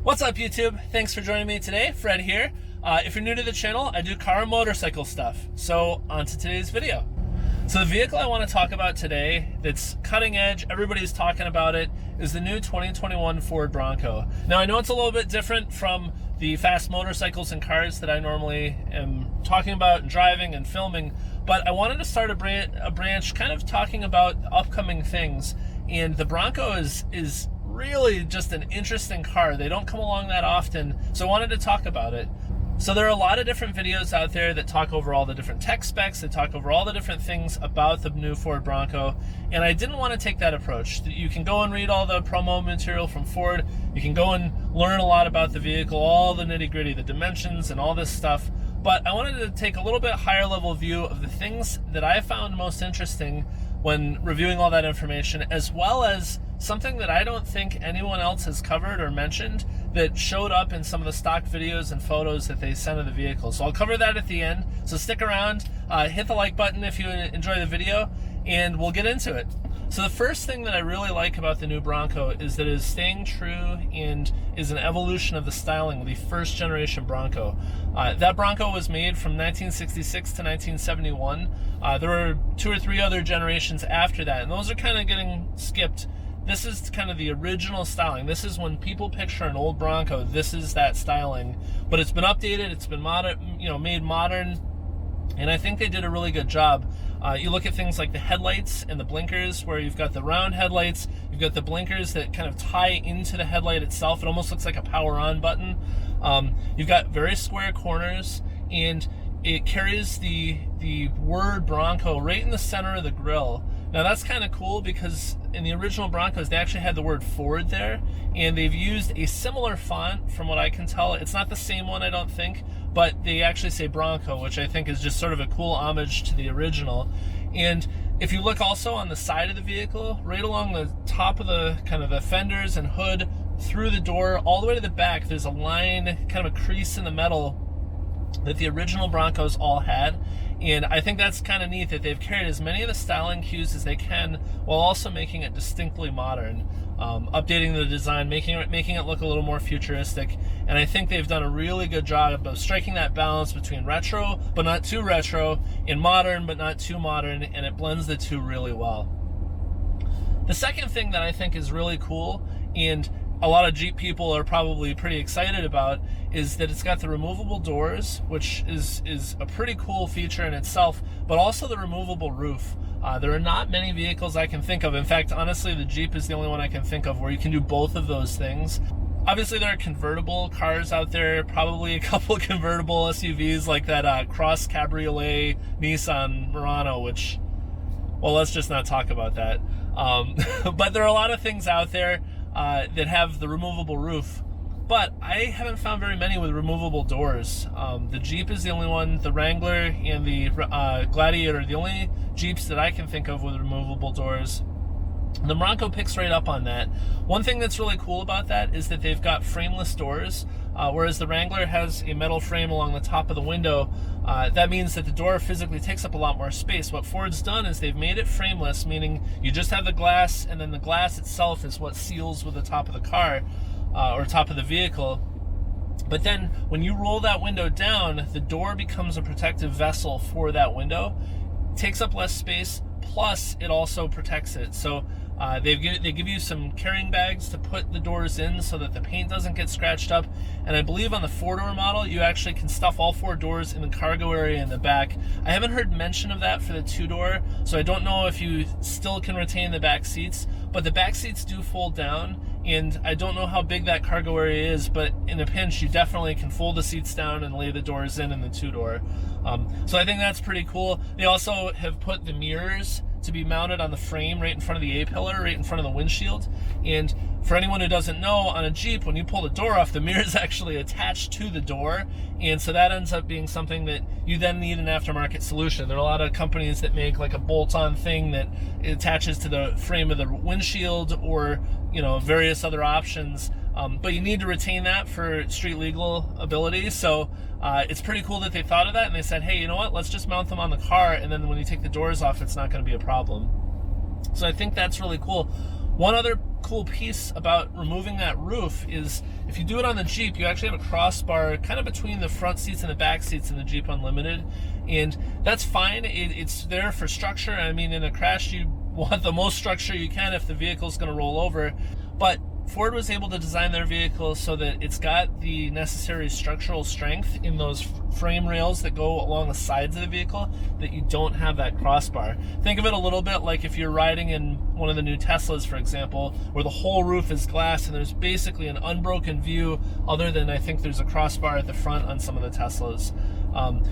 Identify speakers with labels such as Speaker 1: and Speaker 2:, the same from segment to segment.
Speaker 1: What's up, YouTube? Thanks for joining me today. Fred here. If you're new to the channel, I do car and motorcycle stuff. So on to today's video. So the vehicle I want to talk about today that's cutting edge, everybody's talking about it, is the new 2021 Ford Bronco. Now I know it's a little bit different from the fast motorcycles and cars that I normally am talking about and driving and filming, but I wanted to start a branch kind of talking about upcoming things. And the Bronco is really just an interesting car. They don't come along that often, so I wanted to talk about it. So there are a lot of different videos out there that talk over all the different tech specs, that talk over all the different things about the new Ford Bronco, and I didn't want to take that approach. You can go and read all the promo material from Ford, you can go and learn a lot about the vehicle, all the nitty-gritty, the dimensions and all this stuff, but I wanted to take a little bit higher level view of the things that I found most interesting when reviewing all that information, as well as something that I don't think anyone else has covered or mentioned that showed up in some of the stock videos and photos that they sent of the vehicle. So I'll cover that at the end. So stick around, hit the like button if you enjoy the video, and we'll get into it. So the first thing that I really like about the new Bronco is that it is staying true and is an evolution of the styling of the first generation Bronco. That Bronco was made from 1966 to 1971. There were 2 or 3 other generations after that, and those are kind of getting skipped. This is kind of the original styling. This is when people picture an old Bronco, this is that styling. But it's been updated, it's been modern, made modern, and I think they did a really good job. You look at things like the headlights and the blinkers, where you've got the round headlights, you've got the blinkers that kind of tie into the headlight itself. It almost looks like a power on button. You've got very square corners, and it carries the word Bronco right in the center of the grille. Now that's kind of cool because in the original Broncos they actually had the word Ford there, and they've used a similar font from what I can tell. It's not the same one, I don't think, but they actually say Bronco, which I think is just sort of a cool homage to the original. And if you look also on the side of the vehicle, right along the top of the kind of the fenders and hood, through the door all the way to the back, there's a line, kind of a crease in the metal that the original Broncos all had. And I think that's kind of neat that they've carried as many of the styling cues as they can while also making it distinctly modern, updating the design, making it look a little more futuristic. And I think they've done a really good job of striking that balance between retro but not too retro, and modern but not too modern, and it blends the two really well. The second thing that I think is really cool, and a lot of Jeep people are probably pretty excited about, is that it's got the removable doors, which is a pretty cool feature in itself, but also the removable roof. There are not many vehicles I can think of. In fact, honestly, the Jeep is the only one I can think of where you can do both of those things. Obviously, there are convertible cars out there, probably a couple of convertible SUVs like that Cross Cabriolet Nissan Murano, which, well, let's just not talk about that. But there are a lot of things out there that have the removable roof, but I haven't found very many with removable doors. The Jeep is the only one, the Wrangler and the Gladiator are the only Jeeps that I can think of with removable doors. The Bronco picks right up on that. One thing that's really cool about that is that they've got frameless doors, whereas the Wrangler has a metal frame along the top of the window. That means that the door physically takes up a lot more space. What Ford's done is they've made it frameless, meaning you just have the glass, and then the glass itself is what seals with the top of the car, or top of the vehicle. But then when you roll that window down, the door becomes a protective vessel for that window. It takes up less space, plus it also protects it. So they give you some carrying bags to put the doors in so that the paint doesn't get scratched up. And I believe on the 4-door model, you actually can stuff all 4 doors in the cargo area in the back. I haven't heard mention of that for the 2-door, so I don't know if you still can retain the back seats, but the back seats do fold down. And I don't know how big that cargo area is, but in a pinch, you definitely can fold the seats down and lay the doors in the 2-door. So I think that's pretty cool. They also have put the mirrors to be mounted on the frame right in front of the A-pillar, right in front of the windshield. And for anyone who doesn't know, on a Jeep, when you pull the door off, the mirror is actually attached to the door. And so that ends up being something that you then need an aftermarket solution. There are a lot of companies that make like a bolt-on thing that attaches to the frame of the windshield, or various other options. But you need to retain that for street legal ability. So it's pretty cool that they thought of that, and they said, hey, you know what, let's just mount them on the car, and then when you take the doors off, it's not going to be a problem. So I think that's really cool. One other cool piece about removing that roof is if you do it on the Jeep, you actually have a crossbar kind of between the front seats and the back seats in the Jeep Unlimited, and that's fine. It's there for structure. I mean, in a crash, you want the most structure you can if the vehicle's going to roll over, but Ford was able to design their vehicle so that it's got the necessary structural strength in those frame rails that go along the sides of the vehicle that you don't have that crossbar. Think of it a little bit like if you're riding in one of the new Teslas, for example, where the whole roof is glass and there's basically an unbroken view other than I think there's a crossbar at the front on some of the Teslas.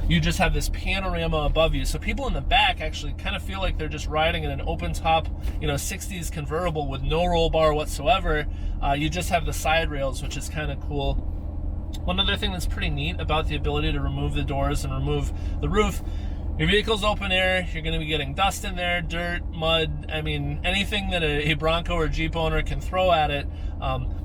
Speaker 1: You just have this panorama above you. So people in the back actually kind of feel like they're just riding in an open top, 60s convertible with no roll bar whatsoever. You just have the side rails, which is kind of cool. One other thing that's pretty neat about the ability to remove the doors and remove the roof, your vehicle's open air, you're going to be getting dust in there, dirt, mud, I mean, anything that a Bronco or Jeep owner can throw at it.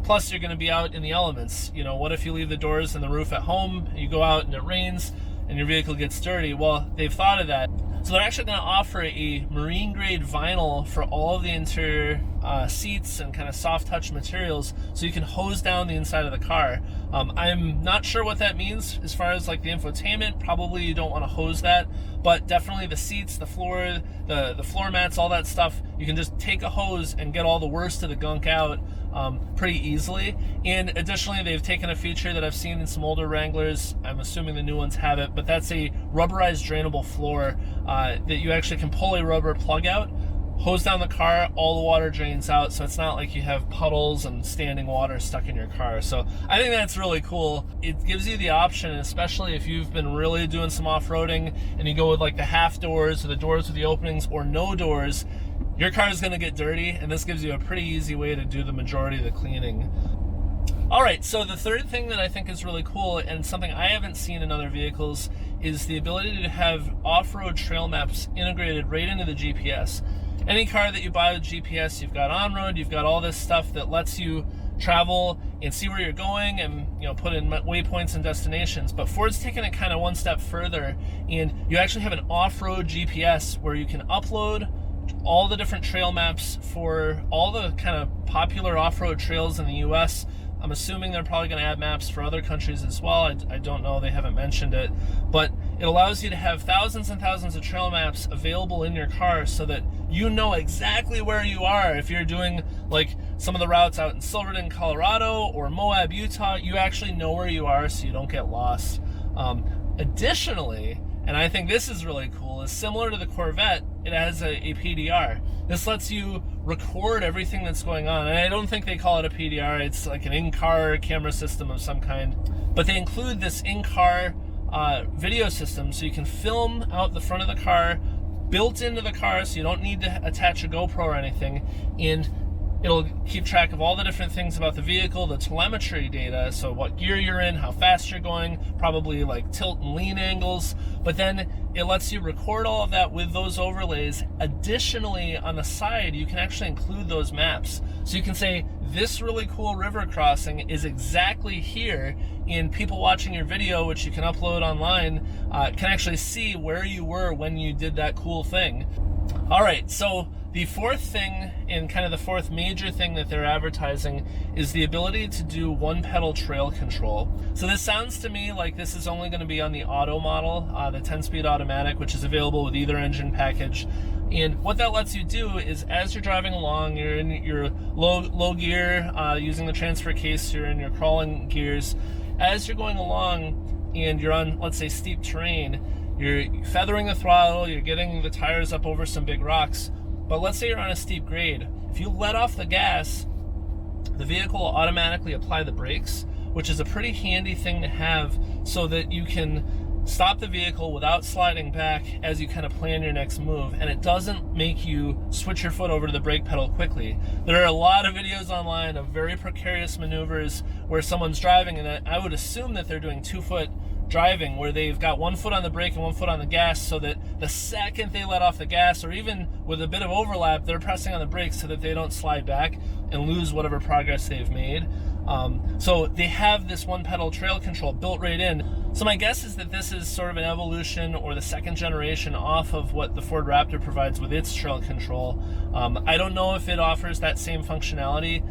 Speaker 1: Plus, you're going to be out in the elements. What if you leave the doors and the roof at home, you go out and it rains, and your vehicle gets dirty? Well, they've thought of that. So they're actually going to offer a marine grade vinyl for all of the interior seats and kind of soft touch materials, so you can hose down the inside of the car. I'm not sure what that means as far as like the infotainment. Probably you don't want to hose that, but definitely the seats, the floor, the floor mats, all that stuff, you can just take a hose and get all the worst of the gunk out pretty easily. And additionally, they've taken a feature that I've seen in some older Wranglers. I'm assuming the new ones have it, but that's a rubberized drainable floor that you actually can pull a rubber plug out, hose down the car, all the water drains out, so it's not like you have puddles and standing water stuck in your car. So I think that's really cool. It gives you the option, especially if you've been really doing some off-roading and you go with like the half doors or the doors with the openings or no doors, your car is going to get dirty, and this gives you a pretty easy way to do the majority of the cleaning. All right, so the third thing that I think is really cool and something I haven't seen in other vehicles is the ability to have off-road trail maps integrated right into the GPS. Any car that you buy with GPS, you've got on-road, you've got all this stuff that lets you travel and see where you're going and put in waypoints and destinations. But Ford's taken it kind of one step further, and you actually have an off-road GPS where you can upload all the different trail maps for all the kind of popular off-road trails in the US. I'm assuming they're probably going to add maps for other countries as well. I don't know, they haven't mentioned it, but it allows you to have thousands and thousands of trail maps available in your car so that you know exactly where you are. If you're doing like some of the routes out in Silverton, Colorado, or Moab, Utah, you actually know where you are so you don't get lost. Additionally, and I think this is really cool, is similar to the Corvette, it has a PDR. This lets you record everything that's going on. And I don't think they call it a PDR, it's like an in-car camera system of some kind. But they include this in-car video system, so you can film out the front of the car, built into the car, so you don't need to attach a GoPro or anything. And it'll keep track of all the different things about the vehicle, the telemetry data, so what gear you're in, how fast you're going, probably like tilt and lean angles, but then it lets you record all of that with those overlays. Additionally, on the side, you can actually include those maps. So you can say, this really cool river crossing is exactly here, and people watching your video, which you can upload online, can actually see where you were when you did that cool thing. All right, so the fourth thing, and kind of the fourth major thing that they're advertising, is the ability to do one-pedal trail control. So this sounds to me like this is only going to be on the auto model, the 10-speed automatic, which is available with either engine package. And what that lets you do is, as you're driving along, you're in your low gear, using the transfer case, you're in your crawling gears. As you're going along and you're on, let's say, steep terrain, you're feathering the throttle, you're getting the tires up over some big rocks. But let's say you're on a steep grade. If you let off the gas, the vehicle will automatically apply the brakes, which is a pretty handy thing to have so that you can stop the vehicle without sliding back as you kind of plan your next move, and it doesn't make you switch your foot over to the brake pedal quickly. There are a lot of videos online of very precarious maneuvers where someone's driving, and I would assume that they're doing 2-foot driving, where they've got 1 foot on the brake and 1 foot on the gas, so that the second they let off the gas, or even with a bit of overlap, they're pressing on the brakes so that they don't slide back and lose whatever progress they've made. So they have this one pedal trail control built right in. So my guess is that this is sort of an evolution or the second generation off of what the Ford Raptor provides with its trail control. I don't know if it offers that same functionality.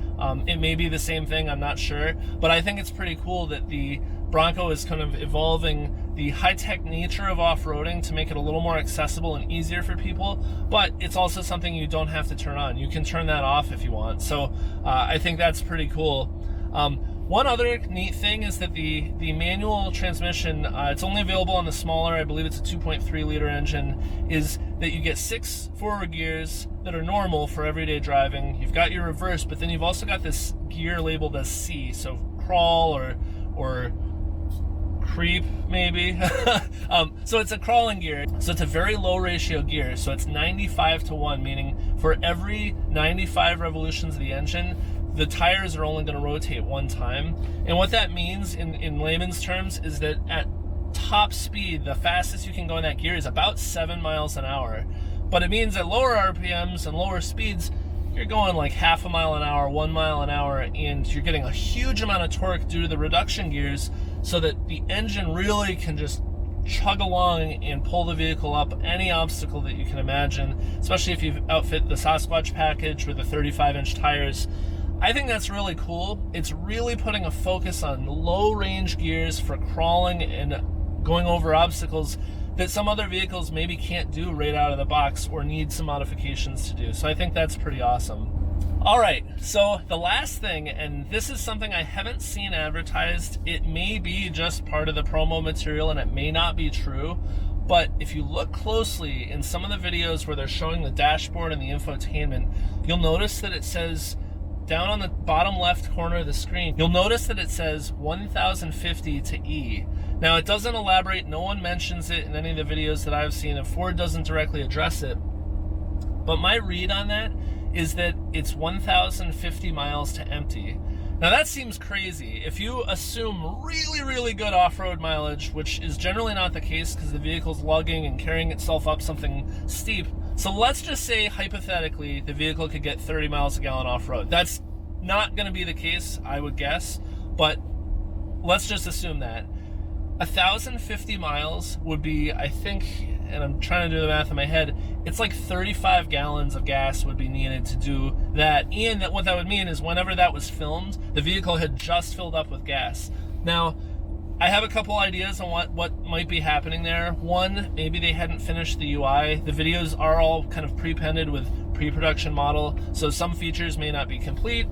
Speaker 1: It may be the same thing, I'm not sure. But I think it's pretty cool that the Bronco is kind of evolving the high-tech nature of off-roading to make it a little more accessible and easier for people, but it's also something you don't have to turn on. You can turn that off if you want. So I think that's pretty cool. One other neat thing is that the manual transmission, it's only available on the smaller, I believe it's a 2.3 liter engine, is that you get 6 forward gears that are normal for everyday driving. You've got your reverse, but then you've also got this gear labeled as C, so crawl or creep maybe. So it's a crawling gear, so it's a very low ratio gear, so it's 95-to-1, meaning for every 95 revolutions of the engine, the tires are only going to rotate one time. And what that means in layman's terms is that at top speed, the fastest you can go in that gear is about 7 miles an hour. But it means at lower RPMs and lower speeds, you're going like half a mile an hour, 1 mile an hour, and you're getting a huge amount of torque due to the reduction gears, so that the engine really can just chug along and pull the vehicle up any obstacle that you can imagine, especially if you outfit the Sasquatch package with the 35-inch tires. I think that's really cool. It's really putting a focus on low range gears for crawling and going over obstacles that some other vehicles maybe can't do right out of the box or need some modifications to do. So I think that's pretty awesome. All right, so the last thing, and this is something I haven't seen advertised. It may be just part of the promo material and it may not be true, but if you look closely in some of the videos where they're showing the dashboard and the infotainment, you'll notice that it says, down on the bottom left corner of the screen, you'll notice that it says 1050 to E. Now it doesn't elaborate, no one mentions it in any of the videos that I've seen, and Ford doesn't directly address it. But my read on that is that it's 1,050 miles to empty. Now that seems crazy. If you assume really, really good off-road mileage, which is generally not the case because the vehicle's lugging and carrying itself up something steep. So let's just say, hypothetically, the vehicle could get 30 miles a gallon off-road. That's not going to be the case, I would guess, but let's just assume that. 1,050 miles would be, I think, and I'm trying to do the math in my head, it's like 35 gallons of gas would be needed to do that. And that what that would mean is whenever that was filmed, the vehicle had just filled up with gas. Now, I have a couple ideas on what might be happening there. One, maybe they hadn't finished the UI. The videos are all kind of pre-pended with pre-production model, so some features may not be complete.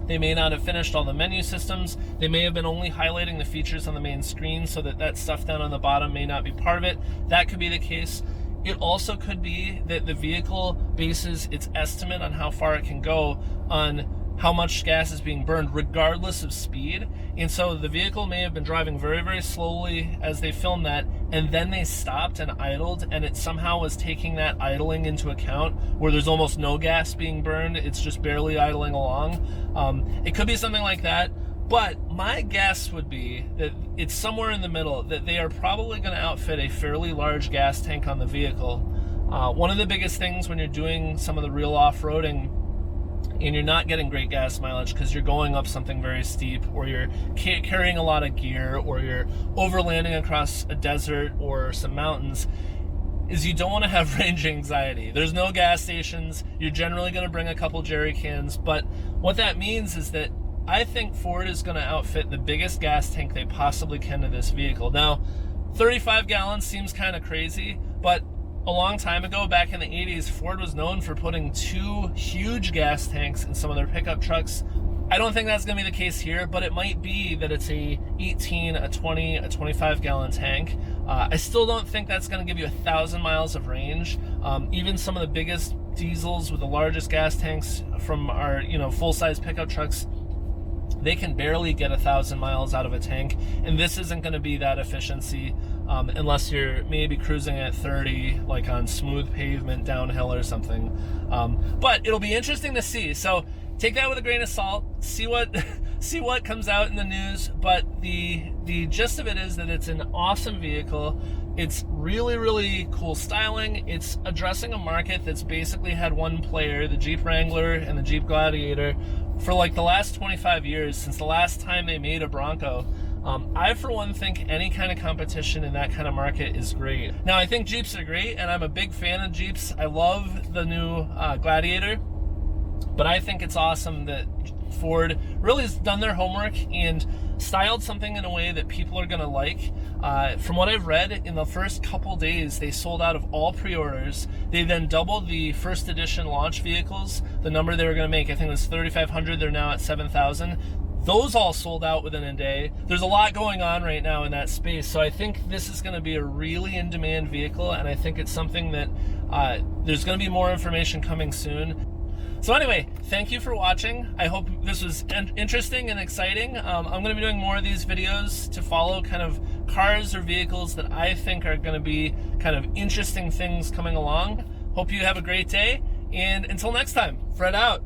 Speaker 1: They may not have finished all the menu systems. They may have been only highlighting the features on the main screen so that stuff down on the bottom may not be part of it. That could be the case. It also could be that the vehicle bases its estimate on how far it can go on how much gas is being burned regardless of speed. And so the vehicle may have been driving very, very slowly as they filmed that, and then they stopped and idled, and it somehow was taking that idling into account where there's almost no gas being burned. It's just barely idling along. It could be something like that, but my guess would be that it's somewhere in the middle, that they are probably going to outfit a fairly large gas tank on the vehicle. One of the biggest things when you're doing some of the real off-roading and you're not getting great gas mileage because you're going up something very steep, or you're carrying a lot of gear, or you're overlanding across a desert or some mountains, is you don't want to have range anxiety. There's no gas stations. You're generally going to bring a couple jerry cans, but what that means is that I think Ford is going to outfit the biggest gas tank they possibly can to this vehicle. Now, 35 gallons seems kind of crazy, but a long time ago, back in the 80s, Ford was known for putting 2 huge gas tanks in some of their pickup trucks. I don't think that's going to be the case here, but it might be that it's a 18, a 20, a 25 gallon tank. I still don't think that's going to give you 1,000 miles of range. Even some of the biggest diesels with the largest gas tanks from our full-size pickup trucks, they can barely get 1,000 miles out of a tank, and this isn't going to be that efficiency unless you're maybe cruising at 30, like on smooth pavement downhill or something. But it'll be interesting to see. So take that with a grain of salt. See what comes out in the news. But the gist of it is that it's an awesome vehicle. It's really, really cool styling. It's addressing a market that's basically had one player, the Jeep Wrangler and the Jeep Gladiator, for like the last 25 years, since the last time they made a Bronco, I for one think any kind of competition in that kind of market is great. Now I think Jeeps are great, and I'm a big fan of Jeeps. I love the new Gladiator, but I think it's awesome that Ford really has done their homework and styled something in a way that people are going to like. From what I've read, in the first couple days, they sold out of all pre-orders. They then doubled the first edition launch vehicles. The number they were going to make, I think it was 3,500. They're now at 7,000. Those all sold out within a day. There's a lot going on right now in that space, so I think this is going to be a really in-demand vehicle, and I think it's something that there's going to be more information coming soon. So anyway, thank you for watching. I hope this was interesting and exciting. I'm going to be doing more of these videos to follow kind of cars or vehicles that I think are going to be kind of interesting things coming along. Hope you have a great day, and until next time, Fred out.